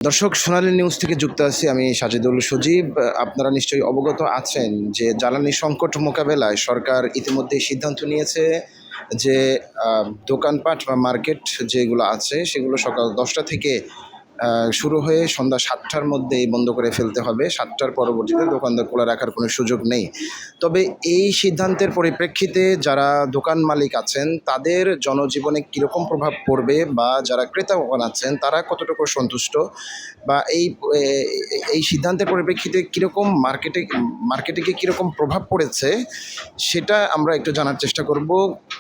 দর্শক, সোনালী নিউজ থেকে যুক্ত আছি আমি সাজিদুল সজীব। আপনারা নিশ্চয়ই অবগত আছেন যে জ্বালানি সংকট মোকাবেলায় সরকার ইতিমধ্যে সিদ্ধান্ত নিয়েছে যে দোকানপাট বা মার্কেট যেগুলো আছে সেগুলো সকাল 10টা থেকে শুরু হয়ে সন্ধ্যা 7টার মধ্যেই বন্ধ করে ফেলতে হবে। 7টার পরবর্তীতে দোকানদার খোলা রাখার কোনো সুযোগ নেই। তবে এই সিদ্ধান্তের পরিপ্রেক্ষিতে যারা দোকান মালিক আছেন তাদের জনজীবনে কীরকম প্রভাব পড়বে বা যারা ক্রেতাগণ আছেন তারা কতটুকু সন্তুষ্ট বা এই সিদ্ধান্তের পরিপ্রেক্ষিতে কীরকম মার্কেটে কীরকম প্রভাব পড়েছে সেটা আমরা একটু জানার চেষ্টা করব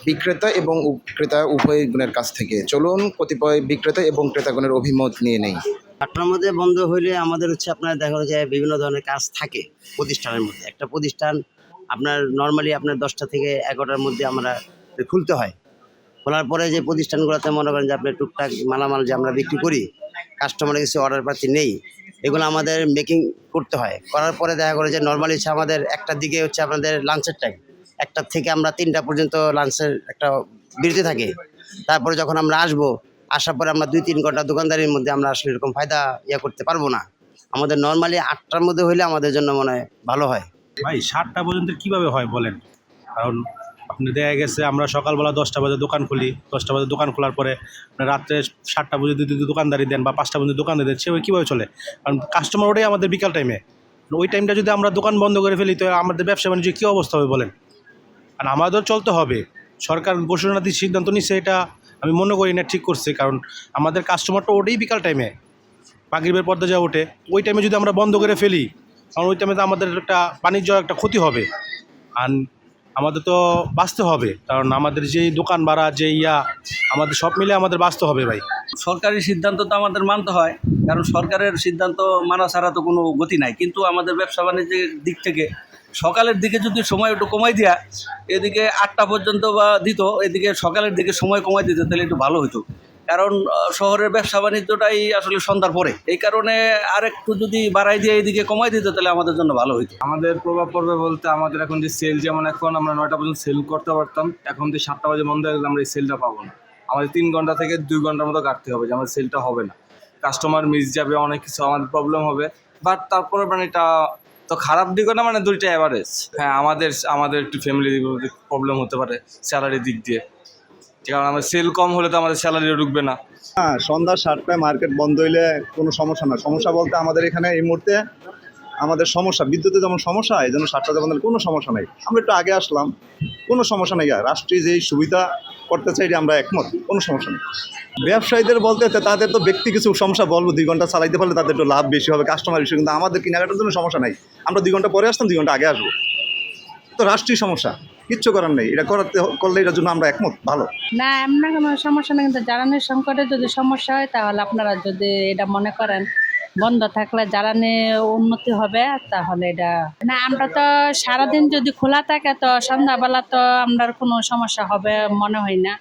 বিক্রেতা এবং ক্রেতা উভয় গুণের কাছ থেকে। চলুন কতিপয় বিক্রেতা এবং ক্রেতাগণের অভিমত নিয়ে নেই। 8টার মধ্যে বন্ধ হইলে আমাদের আপনার দেখা যায় বিভিন্ন ধরনের কাজ থাকে প্রতিষ্ঠানের মধ্যে। একটা প্রতিষ্ঠান আপনার নর্মালি আপনার 10টা থেকে 11টার মধ্যে আমরা খুলতে হয়। খোলার পরে যে প্রতিষ্ঠানগুলোতে মনে করেন যে আপনার টুকটাক মালামাল যে আমরা বিক্রি করি, কাস্টমারের কিছু অর্ডার পাতি নেই, এগুলো আমাদের মেকিং করতে হয়। করার পরে দেখা করে যে নর্মালি আমাদের 1টার দিকে আপনাদের লাঞ্চের টাইম, 1টা থেকে আমরা 3টা পর্যন্ত লাঞ্চের একটা বিরতি থাকে। তারপরে যখন আমরা আসার পরে আমরা 2-3 ঘন্টা দোকানদারির মধ্যে আমরা আসলে এরকম ফায়দা করতে পারবো না। আমাদের নর্মালি 8টার মধ্যে হইলে আমাদের জন্য মনে হয় ভালো হয়। ভাই 7টা পর্যন্ত কীভাবে হয় বলেন? কারণ আপনি দেখা গেছে আমরা সকালবেলা 10টা বাজে দোকান খুলি, 10টা বাজে দোকান খোলার পরে রাত্রে 7টা পর্যন্ত যদি দোকানদারি দেন বা 5টা পর্যন্ত দোকানদারি দেন, সেভাবে কীভাবে চলে? কারণ কাস্টমার ওটাই আমাদের বিকাল টাইমে, ওই টাইমটা যদি আমরা দোকান বন্ধ করে ফেলি তো আমাদের ব্যবসা বাণিজ্য কী অবস্থা হবে বলেন? আর আমাদের চলতে হবে। সরকার ঘোষণাটি সিদ্ধান্ত নিচ্ছে, এটা আমি মনে করি না ঠিক করছে। কারণ আমাদের কাস্টমারটা ওটাই বিকাল টাইমে, মাগরিবের পর্দা যা ওঠে, ওই টাইমে যদি আমরা বন্ধ করে ফেলি, কারণ ওই টাইমে তো আমাদের একটা বাণিজ্য একটা ক্ষতি হবে। আর আমাদের তো বাঁচতে হবে, কারণ আমাদের যেই দোকান ভাড়া যে আমাদের সব মিলে আমাদের বাঁচতে হবে ভাই। সরকারি সিদ্ধান্ত তো আমাদের মানতে হয়, কারণ সরকারের সিদ্ধান্ত মানা ছাড়া তো কোনো গতি নাই। কিন্তু আমাদের ব্যবসা বাণিজ্যের দিক থেকে সকালের দিকে যদি সময় একটু কমাই দেওয়া, এদিকে 8টা পর্যন্ত বা দিত, এদিকে সকালের দিকে সময় কমাই দিত, তাহলে একটু ভালো হতো। কারণ শহরের ব্যবসা বাণিজ্যটাই আসলে সন্ধ্যার পরে, এই কারণে আরেকটু যদি বাড়াই দিয়ে এদিকে কমাই দিত তাহলে আমাদের জন্য ভালো হতো। আমাদের প্রভাব পড়বে বলতে, আমাদের এখন যে সেল, যেমন এখন আমরা 9টা পর্যন্ত সেল করতে পারতাম, এখন যে 7টা বাজে বন্ধ হয়ে গেলে আমরা এই সেলটা পাবো না। আমাদের 3 ঘন্টা থেকে 2 ঘন্টার মতো কাটতে হবে, যে আমাদের সেলটা হবে না, কাস্টমার মিস যাবে, অনেক কিছু আমাদের প্রবলেম হবে। বাট তারপরে মানে এটা তো খারাপ দিকও না, মানে দুইটা অ্যাভারেজ। হ্যাঁ, আমাদের একটু ফ্যামিলি প্রবলেম হতে পারে স্যালারির দিক দিয়ে, কারণ আমাদের সেল কম হলে তো আমাদের স্যালারিও ঢুকবে না। হ্যাঁ, সন্ধ্যা 7টায় মার্কেট বন্ধ হইলে কোনো সমস্যা না। সমস্যা বলতে আমাদের এখানে এই মুহূর্তে আমাদের সমস্যা, বিদ্যুতে যেমন সমস্যা, এই জন্য 7টাতে বন্ধ হলে কোনো সমস্যা নেই। আমরা একটু আগে আসলাম, কোনো সমস্যা নেই। রাষ্ট্রীয় যেই সুবিধা করতে চাই আমরা একমত, কোনো সমস্যা নেই। ব্যবসায়ীদের বলতে তাদের তো ব্যক্তি কিছু সমস্যা বলবো, 2 ঘন্টা চালাইতে পারলে তাদের একটু লাভ বেশি হবে, কাস্টমার বেশি। কিন্তু আমাদের কেনাকাটার জন্য সমস্যা নাই, আমরা 2 ঘন্টা পরে আসতাম, 2 ঘন্টা আগে আসবো। তো রাষ্ট্রীয় সমস্যা, কিচ্ছু করার নেই। এটা করলে এটার জন্য আমরা একমত, ভালো না, এমন কোনো সমস্যা নেই। কিন্তু জ্বালানির সংকটে যদি সমস্যা হয় তাহলে আপনারা যদি এটা মনে করেন বন্ধ থাকলে জ্বালানি উন্নতি হবে, তাহলে এটা না। আমরা তো সারাদিন যদি খোলা থাকে তো সন্ধ্যাবেলা তো আমরা কোনো সমস্যা হবে মনে হয় না।